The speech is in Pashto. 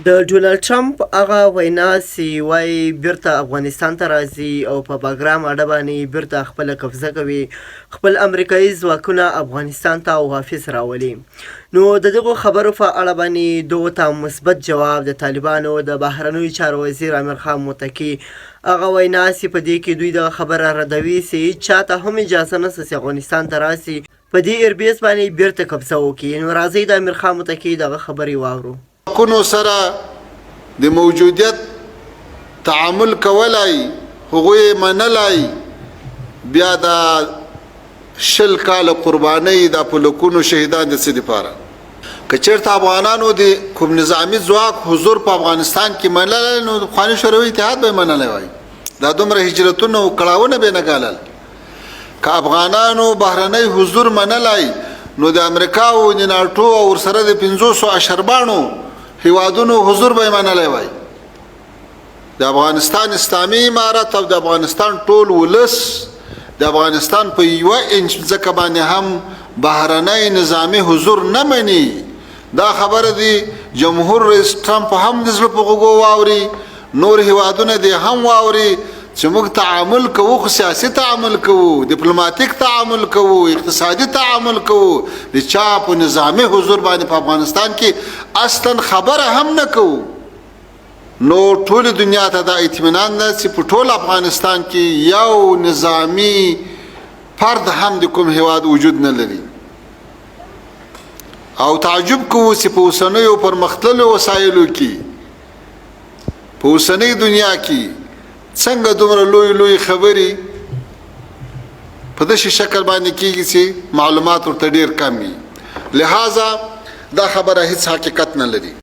د ډونالډ ټرمپ هغه وینا چې وایي بیرته افغانستان ته راځي او په باګرام اډه باندې بیرته خپله قبضه کوي، خپل امریکایي ځواکونه افغانستان ته واپس راولي. نو د دغو خبرو په اړه باندې دغو ته مثبت جواب د طالبانو د بهرنیو چارو وزیر امیر خان متقي هغه وینا چې په دې کې دوی دغه خبره ردوي چې چاته هم اجازه نشته چې افغانستان ته راسي په دې ایربیس باندې بیرته قبضه وکړي. نو راځئ د امیر خان متقي دغه خبرې واورو. کونو سره د موجودیت تعامل کولای، هغوی منلای، بیا د شل کال قربانۍ د پلکونو شهیدان د څه دپاره که چېرته افغانانو د کوم نظامي ځواک حضور په افغانستان کې منلی نو د پخواني شوروي اتحاد به یې منلی وای، دا دومره هجرتونه او کړاوونه به یې نه ګالل. که افغانانو بهرنی حضور منلی نو د امریکا او د ناټو او ورسره د 500 اشربانو هیوادونو حضور به یې منلی وای. د افغانستان اسلامي امارت او د افغانستان ټول ولس د افغانستان په یوه انچ ځکه باندې هم بهرنی نظامي حضور نه مني. دا خبره دی جمهور رئیس ټرمپ هم د زړه په غوږو واوري، نور هیوادونه دې هم واوري چې موږ تعامل کوو، خو سیاسي تعامل کوو، ډیپلوماتیک تعامل کوو، اقتصادي تعامل کوو، د چا په نظامي حضور باندې په افغانستان کې اصلا خبره هم نه کوو. نو ټول دنیا ته دا اطمینان ده چې په ټول افغانستان کې یو نظامي فرد هم د کوم هیواد وجود نه لري. او تعجب کوو چې په اوسنیو پرمختللو وسایلو کې په اوسنۍ دنیا کې څنګه دومره لوی خبرې په داسې شکل باندې کېږي چې معلومات ورته ډېر کم وي. لہذا دا خبره هیڅ حقیقت نه لري.